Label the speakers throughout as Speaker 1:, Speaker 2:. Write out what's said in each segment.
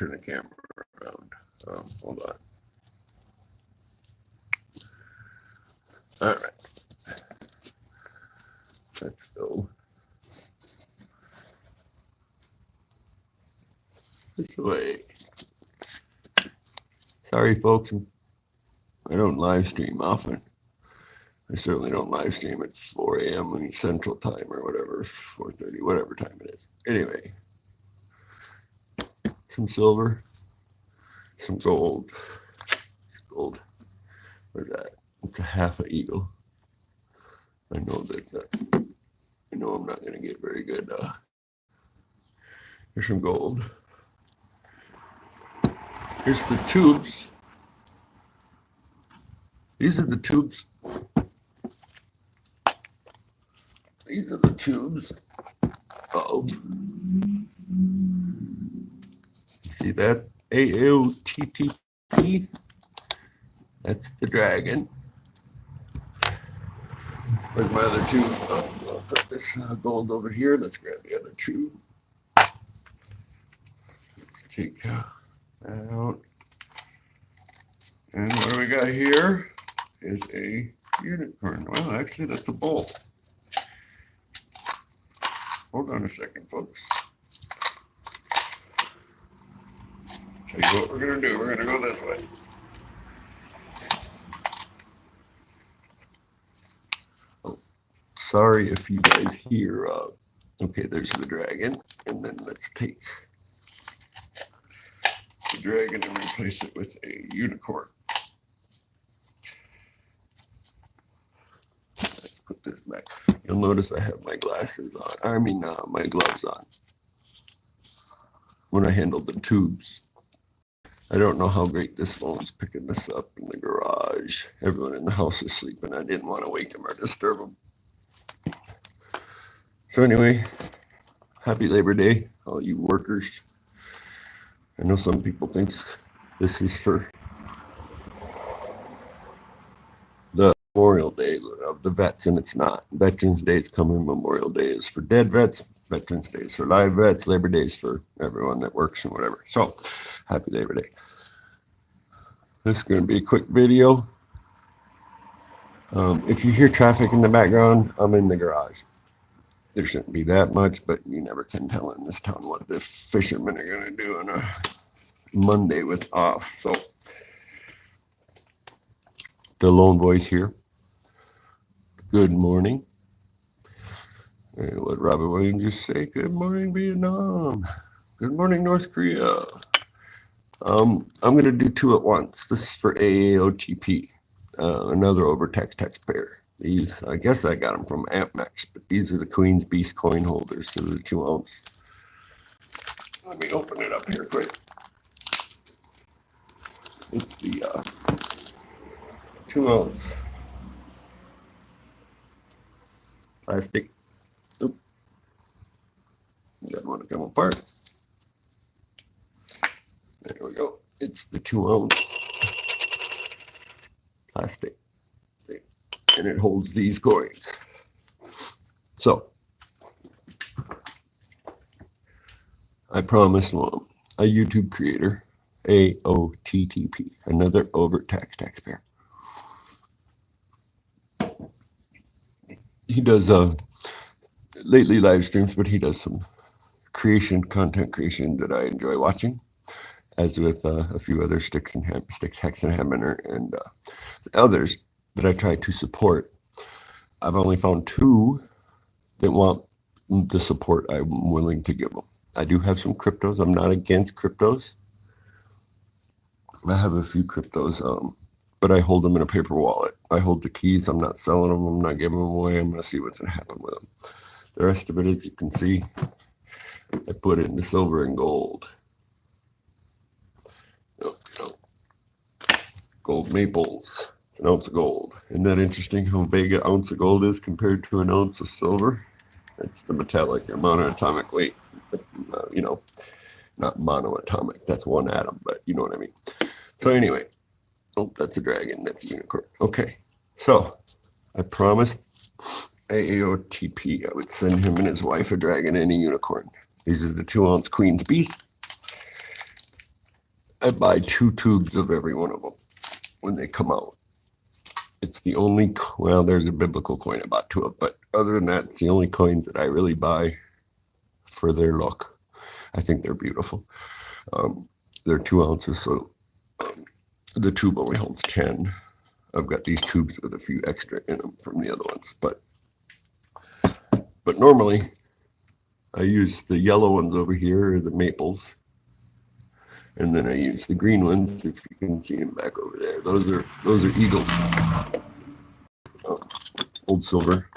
Speaker 1: turn the camera around. Hold on. All right. Let's go this way. Sorry, folks. I don't live stream often. I certainly don't live stream at 4 a.m. Central Time or whatever, 4:30, whatever time it is. Anyway, some silver, some gold. Gold. What's that? It's a half a eagle. I know that. I know I'm not going to get very good. Here's some gold. Here's the tubes. These are the tubes. These are the tubes of, see that? AOTTP. That's the dragon. Where's my other tube? I'll put this gold over here. Let's grab the other tube. Let's take that out. And what do we got here? Is a unicorn. Well, actually, that's a bull. Hold on a second, folks. Tell you what we're going to do. We're going to go this way. Oh, sorry if you guys hear. Okay, there's the dragon. And then let's take the dragon and replace it with a unicorn. Let's put this back. You'll notice I have my glasses on. My gloves on when I handle the tubes. I don't know how great this phone's picking this up in the garage. Everyone in the house is sleeping. I didn't want to wake them or disturb them. So anyway, happy Labor Day, all you workers. I know some people think this is for the Memorial Day of the vets, and it's not. Veterans Day is coming. Memorial Day is for dead vets. Veterans Day is for live vets. Labor Day is for everyone that works and whatever. So, happy Labor Day. This is going to be a quick video. If you hear traffic in the background, I'm in the garage. There shouldn't be that much, but you never can tell in this town what the fishermen are going to do on a Monday with off. So, the lone voice here. Good morning. And what Robert Williams just say? Good morning, Vietnam. Good morning, North Korea. I'm going to do two at once. This is for AAOTP, another overtaxed taxpayer. These, I guess I got them from AmpMax, but these are the Queen's Beast coin holders. So they're 2 ounce. Let me open it up here quick. It's the 2 ounce plastic. Oop. Doesn't want to come apart. There we go. It's the 2 ounce plastic. And it holds these coins. So, I promised a YouTube creator, AOTTP, another overtaxed taxpayer. He does lately live streams, but he does some content creation that I enjoy watching, as with a few other Sticks Hex and Hammer and others that I try to support. I've only found 2 that want the support I'm willing to give them. I do have some cryptos. I'm not against cryptos. I have a few cryptos, but I hold them in a paper wallet. I hold the keys. I'm not selling them. I'm not giving them away. I'm going to see what's going to happen with them. The rest of it, as you can see, I put it into silver and gold. Gold maples. An ounce of gold. Isn't that interesting how big an ounce of gold is compared to an ounce of silver? It's the metallic or monoatomic weight. Not monoatomic. That's one atom, but you know what I mean. So anyway, that's a dragon. That's a unicorn. Okay, so I promised AAOTP I would send him and his wife a dragon and a unicorn. These are the 2 ounce Queen's Beast. I buy 2 tubes of every one of them when they come out. It's the only, well, there's a biblical coin I bought 2 of, but other than that, it's the only coins that I really buy for their look. I think they're beautiful. They're 2 ounces, so the tube only holds 10. I've got these tubes with a few extra in them from the other ones, but normally I use the yellow ones over here, or the maples, and then I use the green ones. If you can see them back over there, those are Eagles, old silver.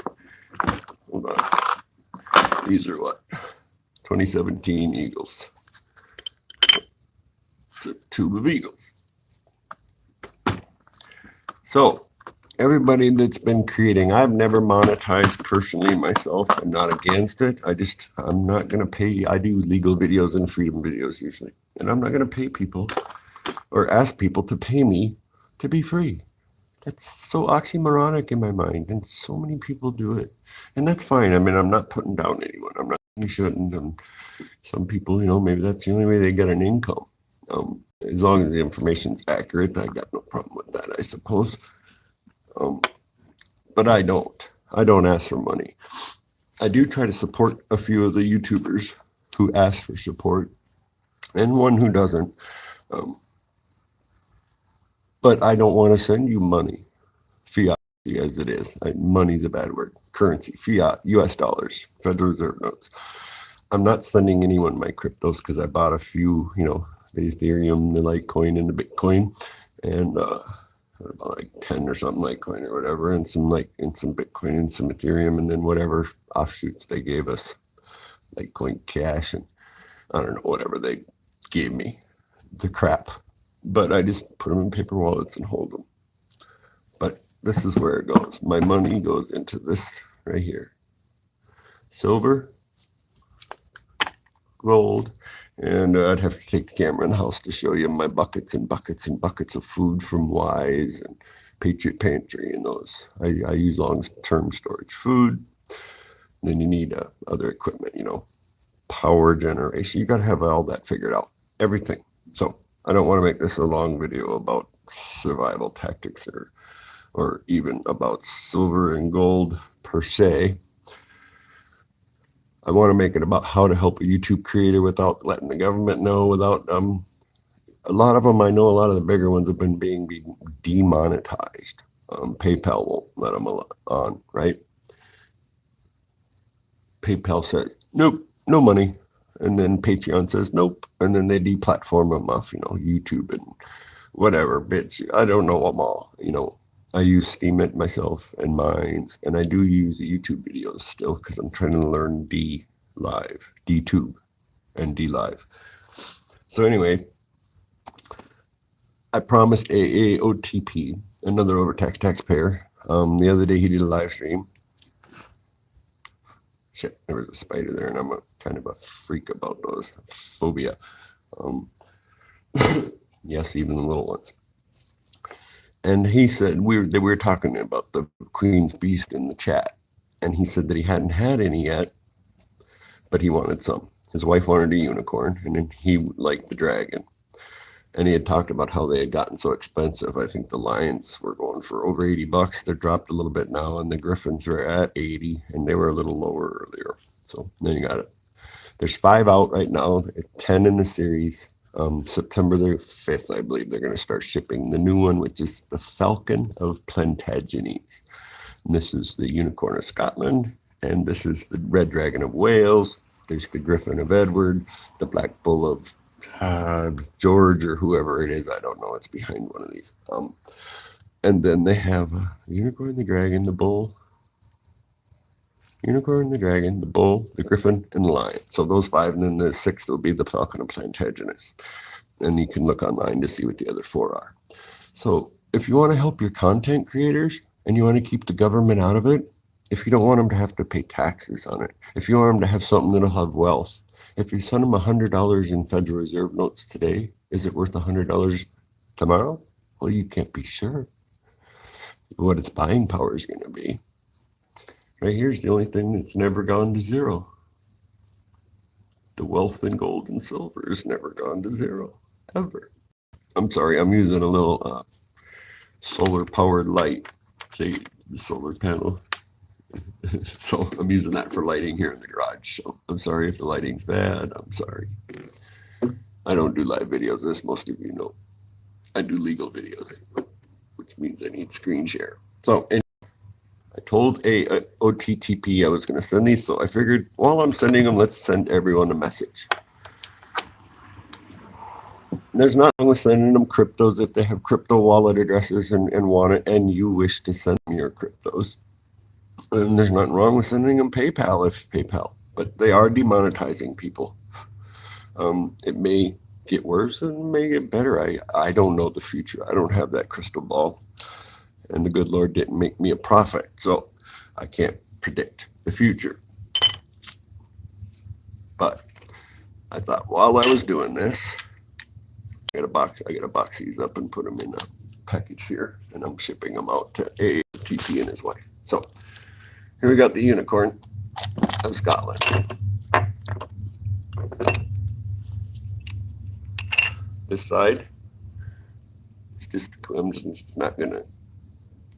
Speaker 1: Hold on, these are what, 2017 Eagles. It's a tube of Eagles. So everybody that's been creating, I've never monetized personally myself. I'm not against it. I'm not going to pay. I do legal videos and freedom videos usually, and I'm not going to pay people or ask people to pay me to be free. That's so oxymoronic in my mind, and so many people do it, and that's fine. I mean, I'm not putting down anyone. I'm not, you shouldn't. And some people, maybe that's the only way they get an income. As long as the information's accurate, I got no problem with that, I suppose. But I don't ask for money. I do try to support a few of the YouTubers who ask for support, and one who doesn't. But I don't want to send you money, fiat as it is. Money's a bad word. Currency, fiat, US dollars, Federal Reserve notes. I'm not sending anyone my cryptos because I bought a few, the Ethereum, the Litecoin, and the Bitcoin, and about like 10 or something Litecoin or whatever, and some Bitcoin and some Ethereum, and then whatever offshoots they gave us, Litecoin Cash, and I don't know, whatever they gave me, the crap. But I just put them in paper wallets and hold them. But this is where it goes. My money goes into this right here. Silver, gold, and I'd have to take the camera in the house to show you my buckets and buckets and buckets of food from Wise and Patriot Pantry and those. I use long-term storage food. Then you need other equipment, power generation. You got to have all that figured out, everything. So I don't want to make this a long video about survival tactics or even about silver and gold per se. I want to make it about how to help a YouTube creator without letting the government know, without a lot of them, I know a lot of the bigger ones have been being demonetized. PayPal won't let them on, right? PayPal said, nope, no money. And then Patreon says, nope. And then they deplatform them off, YouTube and whatever bits. I don't know them all, I use Steemit myself and Minds, and I do use the YouTube videos still because I'm trying to learn DTube and DLive. So anyway, I promised AAOTP, another overtaxed taxpayer. The other day he did a live stream. Shit, there was a spider there, and I'm kind of a freak about those. Phobia. Yes, even the little ones. And he said, we were talking about the Queen's Beast in the chat. And he said that he hadn't had any yet, but he wanted some. His wife wanted a unicorn, and then he liked the dragon. And he had talked about how they had gotten so expensive. I think the lions were going for over $80. They're dropped a little bit now, and the griffins are at 80, and they were a little lower earlier. So then you got it. There's 5 out right now, 10 in the series. September the 5th, I believe they're going to start shipping the new one, which is the Falcon of Plantagenets. And this is the Unicorn of Scotland, and this is the Red Dragon of Wales. There's the Griffin of Edward, the Black Bull of George, or whoever it is. I don't know. It's behind one of these. And then they have the Unicorn, the Dragon, the Bull, Unicorn, the Dragon, the Bull, the Griffin, and the Lion. So those 5, and then the 6th will be the Falcon of Plantagenets. And you can look online to see what the other 4 are. So if you want to help your content creators and you want to keep the government out of it, if you don't want them to have to pay taxes on it, if you want them to have something that'll have wealth, if you send them $100 in Federal Reserve notes today, is it worth $100 tomorrow? Well, you can't be sure what its buying power is going to be. Right here's the only thing that's never gone to zero. The wealth in gold and silver has never gone to zero, ever. I'm sorry, I'm using a little solar powered light. See the solar panel. So I'm using that for lighting here in the garage. So I'm sorry if the lighting's bad. I'm sorry. I don't do live videos, as most of you know. I do legal videos, which means I need screen share. So I told OTTP I was going to send these, so I figured while I'm sending them, let's send everyone a message. And there's nothing wrong with sending them cryptos if they have crypto wallet addresses and want it, and you wish to send them your cryptos. And there's nothing wrong with sending them PayPal if PayPal, but they are demonetizing people. It may get worse and may get better. I don't know the future. I don't have that crystal ball. And the good Lord didn't make me a prophet, so I can't predict the future. But I thought while I was doing this, I gotta box these up and put them in a package here, and I'm shipping them out to AOTP and his wife. So here we got the unicorn of Scotland. This side, it's just, I'm just not gonna,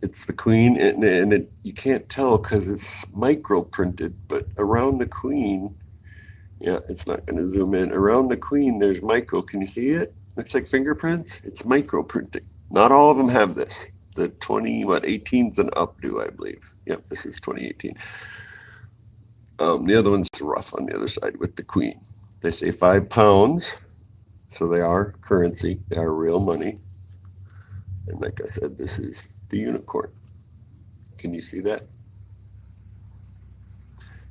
Speaker 1: it's the queen, and it, you can't tell because it's micro printed, but around the queen, yeah, it's not gonna zoom in. Around the queen, there's micro, can you see it? Looks like fingerprints. It's micro printing. Not all of them have this. The 18s and up do, I believe. Yep, this is 2018. The other one's rough on the other side with the queen. They say 5 pounds, so they are currency. They are real money. And like I said, this is the unicorn. Can you see that?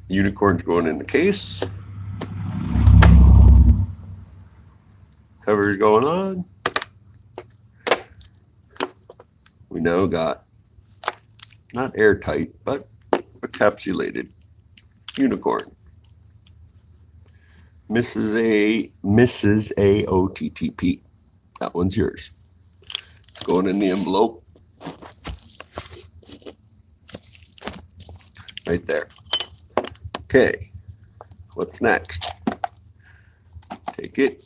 Speaker 1: The unicorn's going in the case. Cover's going on. We now got not airtight, but encapsulated unicorn. Mrs. AOTTP. That one's yours. It's going in the envelope. Right there. Okay. What's next? Take it.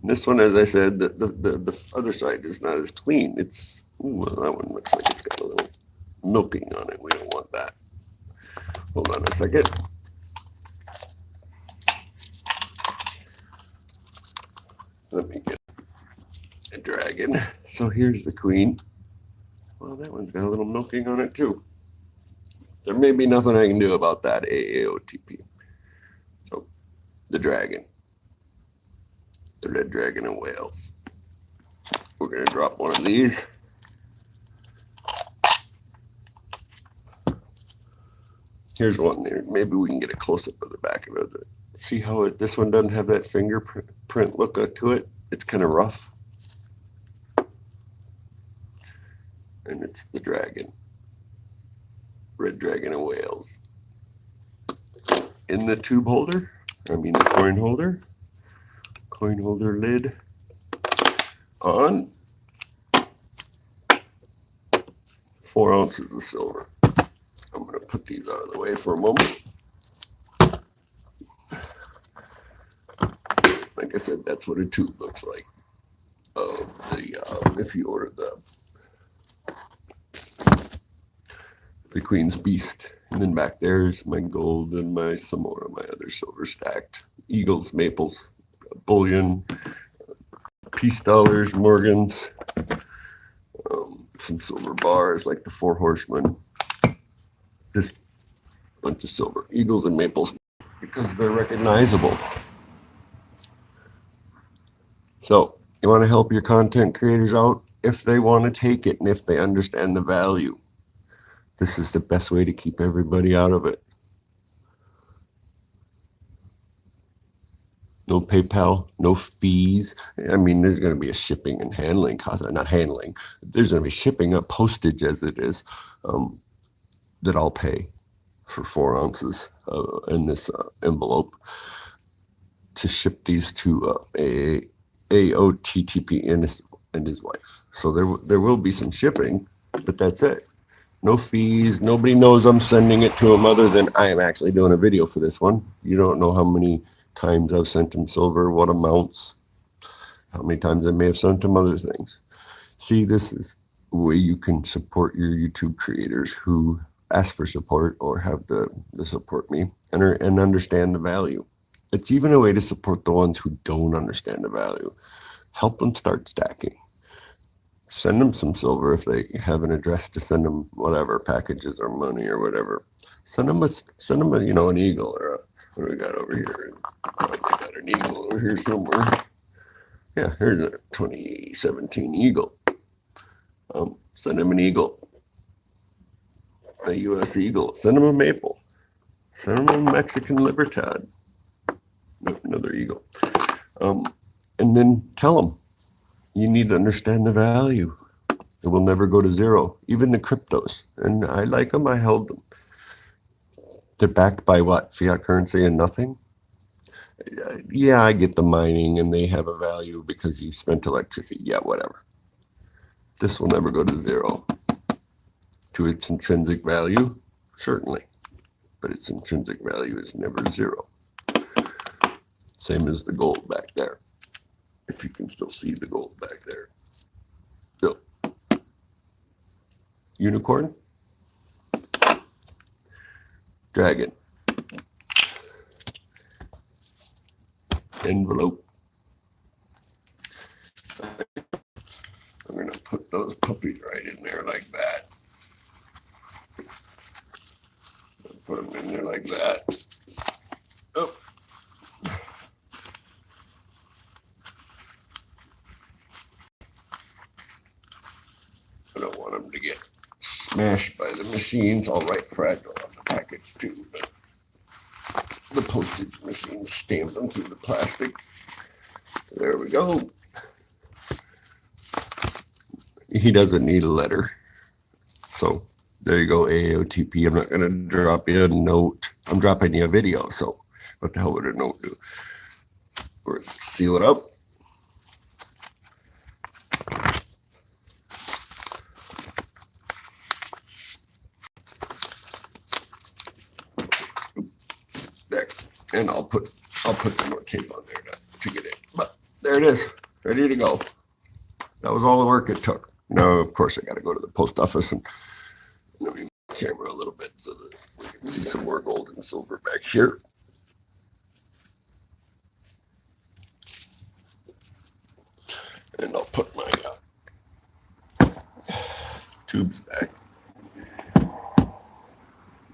Speaker 1: This one, as I said, the other side is not as clean. It's, ooh, that one looks like it's got a little milking on it. We don't want that. Hold on a second. Let me get a dragon. So here's the queen. Well, that one's got a little milking on it too. There may be nothing I can do about that AOTP. So the dragon. The red dragon in Wales. We're going to drop one of these. Here's one there. Maybe we can get a close-up of the back of it. See how this one doesn't have that fingerprint look to it? It's kind of rough. And it's the dragon. Red dragon in Wales. In the tube holder, the coin holder. Coin holder lid on. 4 ounces of silver. I'm going to put these out of the way for a moment. Like I said, that's what a tube looks like. If you order the Queen's Beast. And then back there is my gold and some more of my other silver stacked. Eagles, maples, bullion, peace dollars, Morgans, some silver bars like the 4 horsemen. Just a bunch of silver. Eagles and maples because they're recognizable. So you want to help your content creators out if they want to take it and if they understand the value. This is the best way to keep everybody out of it. No PayPal, no fees. There's going to be a shipping and handling cost. Not handling. There's going to be shipping up postage as it is that I'll pay for 4 ounces in this envelope to ship these to AOTTP and his wife. So there will be some shipping, but that's it. No fees. Nobody knows I'm sending it to him other than I am actually doing a video for this one. You don't know how many times I've sent him silver, what amounts. how many times I may have sent them other things. See, this is a way you can support your YouTube creators who ask for support or have the support me and understand the value. It's even a way to support the ones who don't understand the value. Help them start stacking. Send them some silver if they have an address to send them whatever packages or money or whatever. Send them a an eagle or what do we got over here? I got an eagle over here somewhere. Yeah, here's a 2017 eagle. Send them an eagle, a U.S. eagle. Send them a maple. Send them a Mexican Libertad. Another eagle. And then tell them you need to understand the value. It will never go to zero. Even the cryptos. And I like them. I held them. They're backed by what? Fiat currency and nothing? Yeah, I get the mining and they have a value because you spent electricity. Yeah, whatever. This will never go to zero. To its intrinsic value, certainly. But its intrinsic value is never zero. Same as the gold back there. If you can still see the gold back there. So, unicorn. Dragon. Envelope. I'm going to put those puppies right in there like that. Put them in there like that. Oh. I don't want them to get smashed by the machines. I'll write fragile on the package too, but the postage machine stamped them through the plastic. There we go. He doesn't need a letter. So there you go, AOTP. I'm not going to drop you a note. I'm dropping you a video, so what the hell would a note do? Or seal it up. There. And I'll put some more tape on there to get it. But there it is, ready to go. That was all the work it took. Now, of course, I got to go to the post office and move the camera a little bit so that we can see some more gold and silver back here. And I'll put my tubes back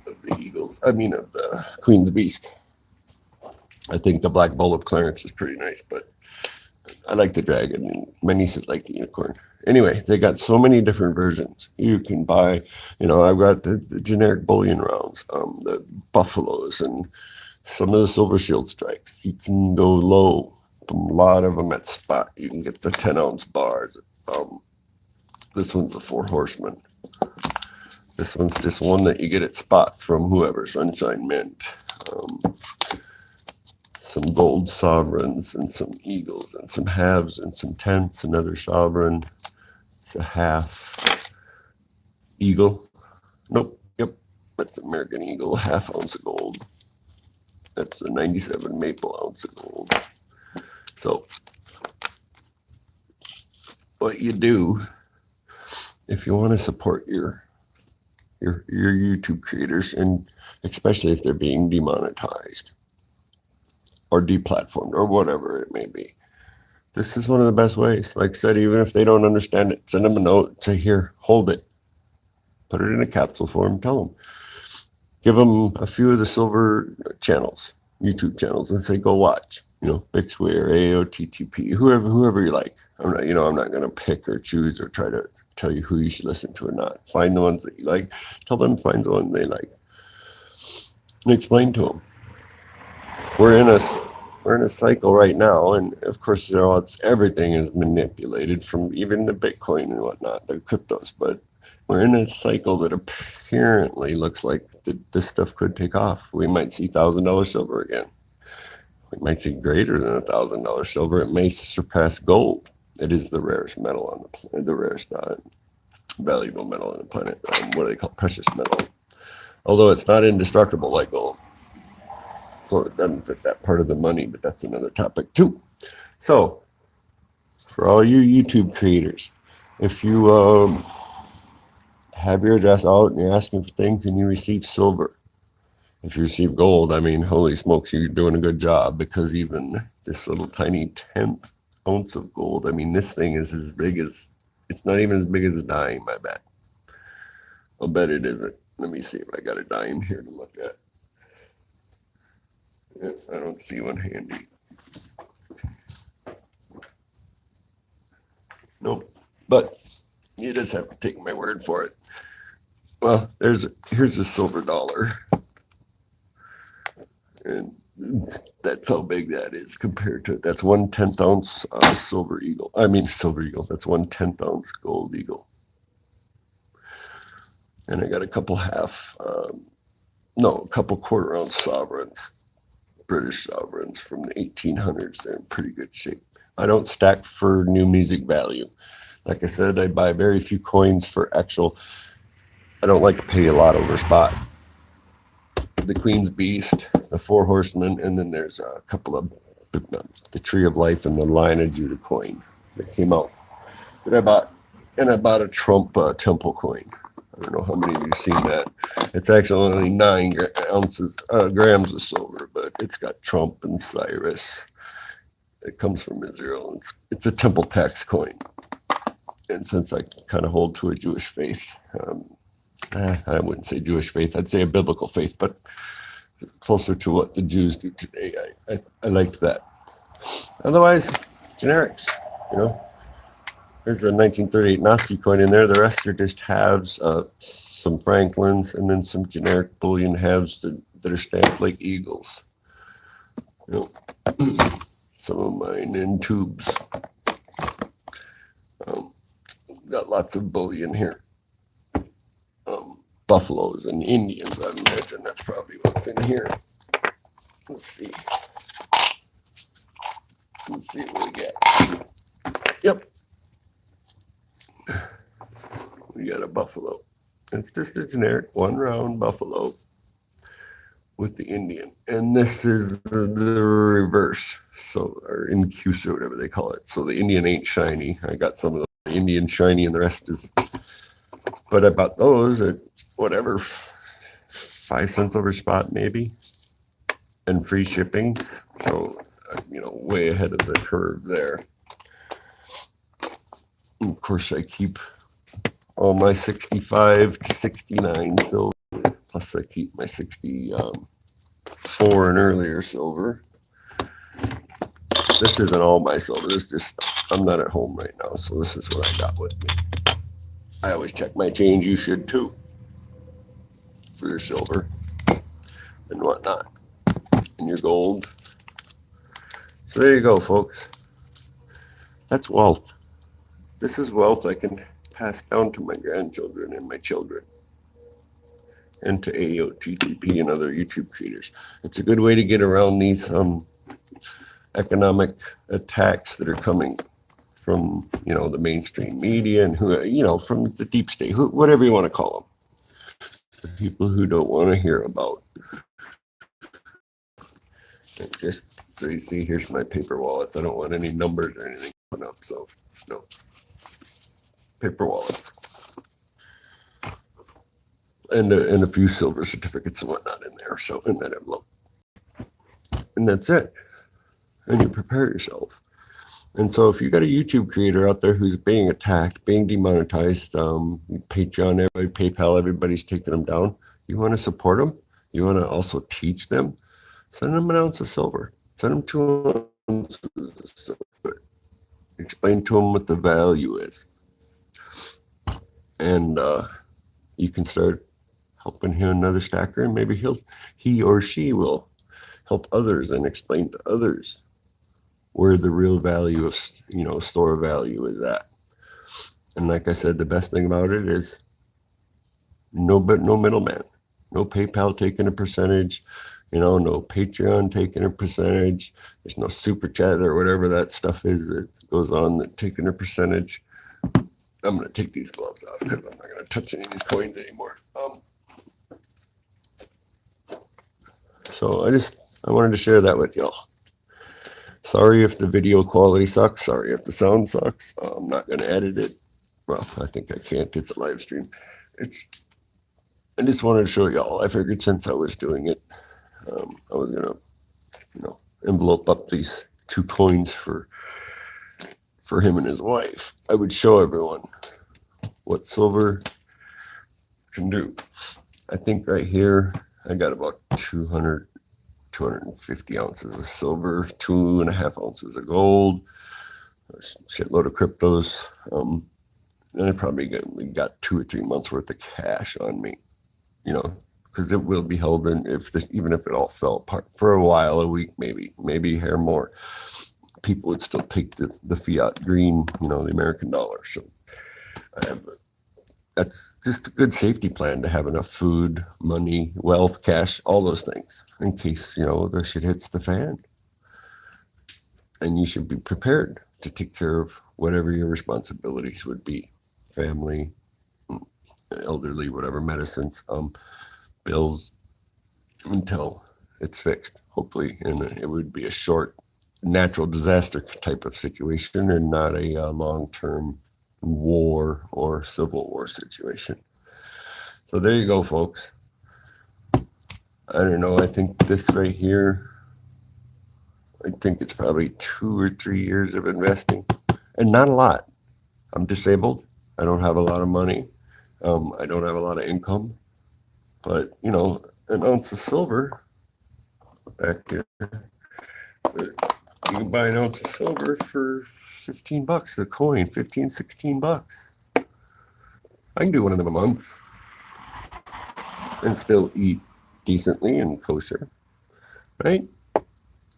Speaker 1: of the Eagles. I mean, of the Queen's Beast. I think the Black Bull of Clarence is pretty nice, but I like the dragon, and my nieces like the unicorn. Anyway, they got so many different versions. You can buy, I've got the generic bullion rounds, the buffaloes, and some of the silver shield strikes. You can go low, a lot of them at spot. You can get the 10-ounce bars. This one's the 4 horsemen. This one's just one that you get at spot from whoever, Sunshine Mint. Some gold sovereigns and some eagles and some halves and some tenths, another sovereign. It's a half eagle. Nope. Yep. That's American Eagle, half ounce of gold. That's a 97 maple ounce of gold. So what you do if you want to support your YouTube creators, and especially if they're being demonetized or deplatformed or whatever it may be. This is one of the best ways. Like I said, even if they don't understand it, send them a note, say, here, hold it. Put it in a capsule form, tell them. Give them a few of the silver channels, YouTube channels, and say, go watch. Bixby or AOTTP, whoever you like. I'm not going to pick or choose or try to tell you who you should listen to or not. Find the ones that you like. Tell them to find the one they like. And explain to them. We're in a cycle right now, and of course, everything is manipulated, from even the Bitcoin and whatnot, the cryptos. But we're in a cycle that apparently looks like this stuff could take off. We might see $1,000 silver again. We might see greater than $1,000 silver. It may surpass gold. It is the rarest metal on the planet, the rarest valuable metal on the planet. What do they call precious metal? Although it's not indestructible like gold. Well, it doesn't fit that part of the money, but that's another topic too. So for all you YouTube creators, if you have your address out and you're asking for things and you receive silver, if you receive gold, I mean, holy smokes, you're doing a good job, because even this little tiny 10th ounce of gold, I mean, this thing is as big as, it's not even as big as a dime, I bet. I'll bet it isn't. Let me see if I got a dime here to look at. Yes, I don't see one handy. Nope. But you just have to take my word for it. Well, here's a silver dollar. And that's how big that is compared to, that's 1/10 ounce silver eagle. I mean, silver eagle. That's 1/10 ounce gold eagle. And I got a couple a couple quarter ounce sovereigns, British sovereigns from the 1800s. They're in pretty good shape. I don't stack for new music value. Like I said, I buy very few coins for actual, I don't like to pay a lot over spot. The Queen's Beast, the Four Horsemen, and then there's a couple of the Tree of Life and the Lion of Judah coin that came out that I bought. And I bought a Trump temple coin. I don't know how many of you have seen that. It's actually only 9 grams of silver, but it's got Trump and Cyrus. It comes from Israel. It's a temple tax coin. And since I kind of hold to a Jewish faith, I wouldn't say Jewish faith, I'd say a biblical faith, but closer to what the Jews do today, I liked that. Otherwise, generics, you know. There's a 1938 Nazi coin in there. The rest are just halves, some Franklins, and then some generic bullion halves that are stamped like eagles. You know, some of mine in tubes. Got lots of bullion here. Buffaloes and Indians, I imagine that's probably what's in here. Let's see. Let's see what we get. Yep. We got a buffalo. It's just a generic 1 round buffalo with the Indian. And this is the reverse. So, or incuse or whatever they call it. So the Indian ain't shiny. I got some of the Indian shiny and the rest is, but I bought those at whatever, 5 cents over spot maybe, and free shipping. So, you know, way ahead of the curve there. And of course, I keep all my 65 to 69 silver, plus I keep my 64 and earlier silver. This isn't all my silver. This just, I'm not at home right now, so this is what I got with me. I always check my change. You should too, for your silver and whatnot, and your gold. So there you go, folks. That's wealth. This is wealth I can pass down to my grandchildren and my children, and to AOTTP and other YouTube creators. It's a good way to get around these economic attacks that are coming from, you know, the mainstream media and who, you know, from the deep state, whatever you want to call them, the people who don't want to hear about. And just so you see, here's my paper wallets. I don't want any numbers or anything put up, so no. Paper wallets. And a few silver certificates and whatnot in there, so in that envelope. And that's it. And you prepare yourself. And so if you got a YouTube creator out there who's being attacked, being demonetized, Patreon, PayPal, everybody's taking them down. You want to support them? You want to also teach them? Send them an ounce of silver. Send them 2 ounces of silver. Explain to them what the value is. And you can start helping him, another stacker, and maybe he or she will help others and explain to others where the real value of, you know, store value is at. And like I said, the best thing about it is no middleman, no PayPal taking a percentage, you know, no Patreon taking a percentage. There's no super chat or whatever that stuff is that goes on that taking a percentage. I'm going to take these gloves off because I'm not going to touch any of these coins anymore. So I wanted to share that with y'all. Sorry if the video quality sucks. Sorry if the sound sucks. I'm not going to edit it. Well, I think I can't. It's a live stream. I just wanted to show y'all. I figured since I was doing it, I was going to, envelope up these 2 coins for him and his wife. I would show everyone what silver can do. I think right here, I got about 250 ounces of silver, 2.5 ounces of gold, a shitload of cryptos. And I probably got 2 or 3 months worth of cash on me, because it will be held in even if it all fell apart for a while, a week, maybe here more. People would still take the fiat green, the American dollar. So that's just a good safety plan to have enough food, money, wealth, cash, all those things in case, the shit hits the fan. And you should be prepared to take care of whatever your responsibilities would be. Family, elderly, whatever, medicines, bills, until it's fixed, hopefully. And it would be a short natural disaster type of situation and not a long-term war or civil war situation. So there you go, folks. I don't know. I think this right here, I think it's probably 2 or 3 years of investing, and not a lot. I'm disabled. I don't have a lot of money. I don't have a lot of income, but an ounce of silver back here, you can buy an ounce of silver for $15 a coin, 15, $16. I can do one of them a month and still eat decently and kosher, right?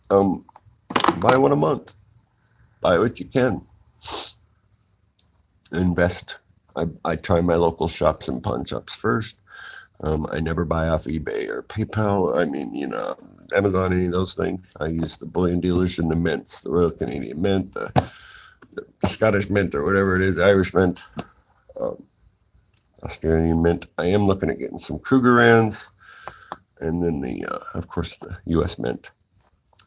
Speaker 1: Buy one a month. Buy what you can. Invest. I try my local shops and pawn shops first. I never buy off eBay or PayPal. Amazon, any of those things. I use the bullion dealers and the mints, the Royal Canadian Mint, the Scottish Mint, or whatever it is, Irish Mint, Australian Mint. I am looking at getting some Krugerrands, and then of course, the U.S. Mint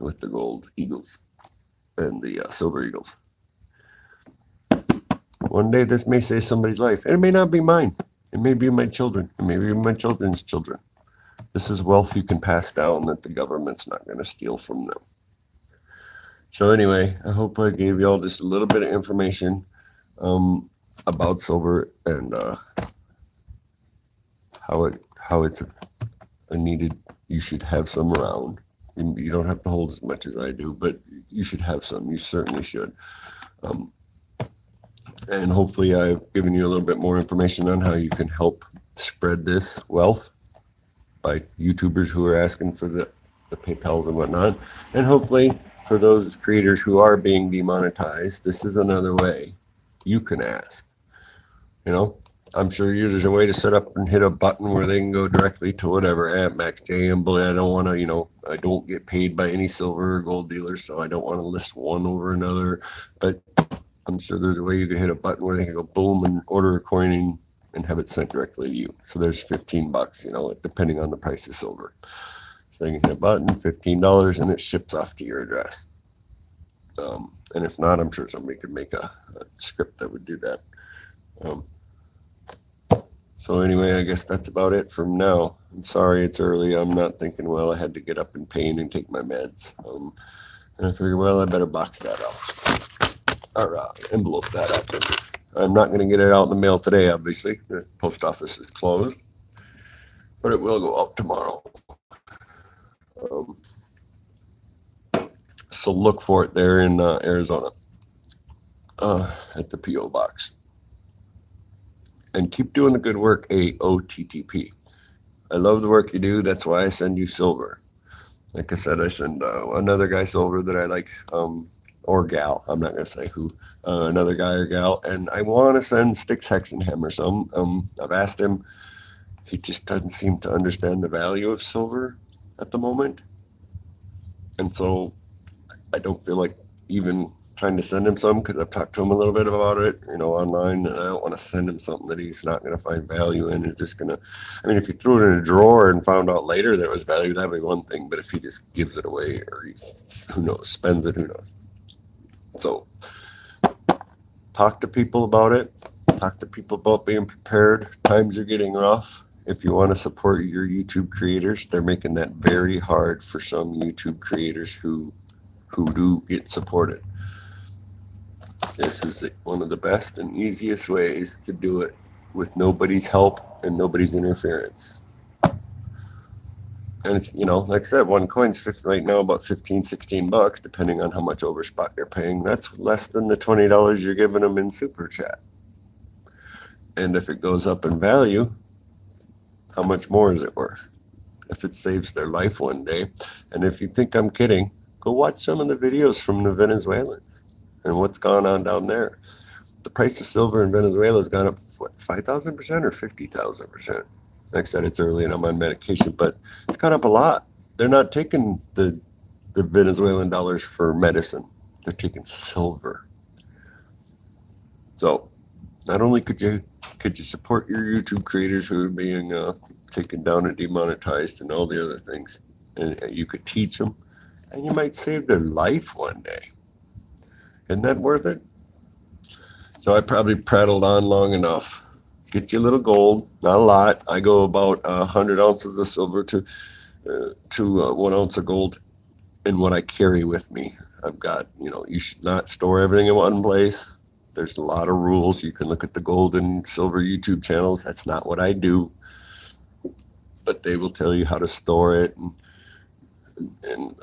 Speaker 1: with the gold eagles and the silver eagles. One day this may save somebody's life, and it may not be mine. It may be my children. It may be my children's children. This is wealth you can pass down that the government's not going to steal from them. So anyway, I hope I gave you all just a little bit of information about silver and how it's a needed. You should have some around. You don't have to hold as much as I do, but you should have some. You certainly should. And hopefully I've given you a little bit more information on how you can help spread this wealth by YouTubers who are asking for the PayPals and whatnot. And hopefully for those creators who are being demonetized, this is another way you can ask. I'm sure there's a way to set up and hit a button where they can go directly to whatever at MaxJ and Bullion. I don't want to, I don't get paid by any silver or gold dealers, so I don't want to list one over another. But I'm sure there's a way you can hit a button where they can go boom and order a coin and have it sent directly to you. So there's $15, depending on the price of silver. So you can hit a button, $15, and it ships off to your address. And if not, I'm sure somebody could make a script that would do that. So anyway, I guess that's about it from now. I'm sorry it's early. I'm not thinking well. I had to get up in pain and take my meds. And I figured, well, I better box that up. Or envelope that up. I'm not going to get it out in the mail today, obviously. The post office is closed. But it will go out tomorrow. So look for it there in Arizona at the P.O. Box. And keep doing the good work, AOTTP. I love the work you do. That's why I send you silver. Like I said, I send another guy silver that I like, or gal. I'm not going to say who. Another guy or gal. And I want to send Styx Hexenhammer some. I've asked him. He just doesn't seem to understand the value of silver at the moment. And so I don't feel like even trying to send him some because I've talked to him a little bit about it, online, and I don't want to send him something that he's not going to find value in. It's just going to, I mean, if he threw it in a drawer and found out later there was value, that'd be one thing. But if he just gives it away or who knows, spends it, who knows. So talk to people about it. Talk to people about being prepared. Times are getting rough. If you want to support your YouTube creators, they're making that very hard for some YouTube creators who do get supported. This is one of the best and easiest ways to do it with nobody's help and nobody's interference. And it's, like I said, one coin's right now about $15-16, depending on how much overspot you're paying. That's less than the $20 you're giving them in Super Chat. And if it goes up in value, how much more is it worth? If it saves their life one day. And if you think I'm kidding, go watch some of the videos from the Venezuelans and what's gone on down there. The price of silver in Venezuela has gone up, 5,000% or 50,000%? Like I said, it's early and I'm on medication, but it's gone up a lot. They're not taking the Venezuelan dollars for medicine. They're taking silver. So not only could you support your YouTube creators who are being taken down and demonetized and all the other things, and you could teach them, and you might save their life one day. Isn't that worth it? So I probably prattled on long enough. Get you a little gold, not a lot. I go about 100 ounces of silver to 1 ounce of gold in what I carry with me. I've got, you should not store everything in one place. There's a lot of rules. You can look at the gold and silver YouTube channels. That's not what I do. But they will tell you how to store it and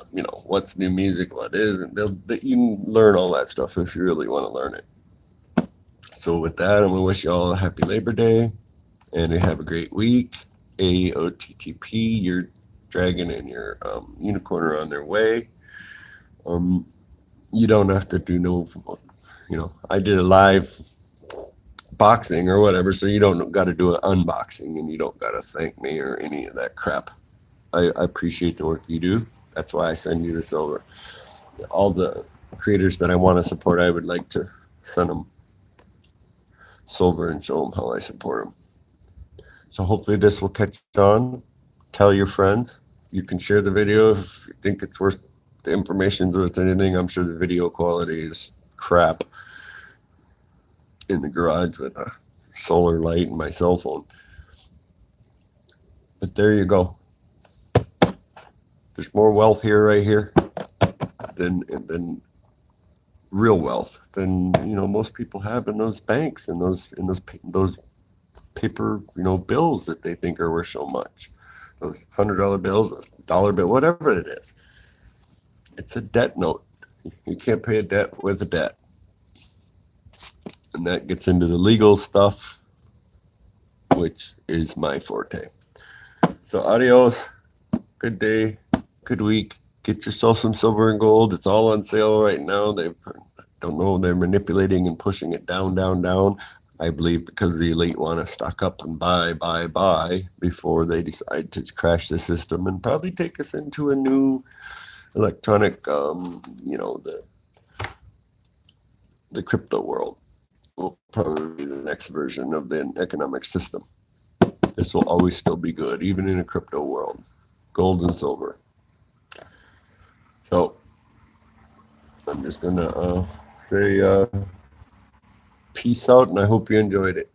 Speaker 1: what's new music, what is, and you can learn all that stuff if you really want to learn it. So with that, I'm going to wish you all a happy Labor Day and have a great week. AOTTP, your dragon and your unicorn are on their way. You don't have to do I did a live boxing or whatever, so you don't got to do an unboxing and you don't got to thank me or any of that crap. I appreciate the work you do. That's why I send you the silver. All the creators that I want to support, I would like to send them silver and show them how I support them. So hopefully this will catch on. Tell your friends. You can share the video if you think it's worth the information's worth anything. I'm sure the video quality is crap in the garage with a solar light and my cell phone. But there you go. There's more wealth right here than real wealth than most people have in those banks and those paper bills that they think are worth so much. Those $100 bills, those dollar bill, whatever it is. It's a debt note. You can't pay a debt with a debt. And that gets into the legal stuff, which is my forte. So adios. Good day. Good week. Get yourself some silver and gold. It's all on sale right now. They're manipulating and pushing it down. I believe because the elite want to stock up and buy before they decide to crash the system and probably take us into a new electronic, the crypto world. Will probably be the next version of the economic system. This will always still be good, even in a crypto world. Gold and silver. So I'm just gonna say peace out, and I hope you enjoyed it.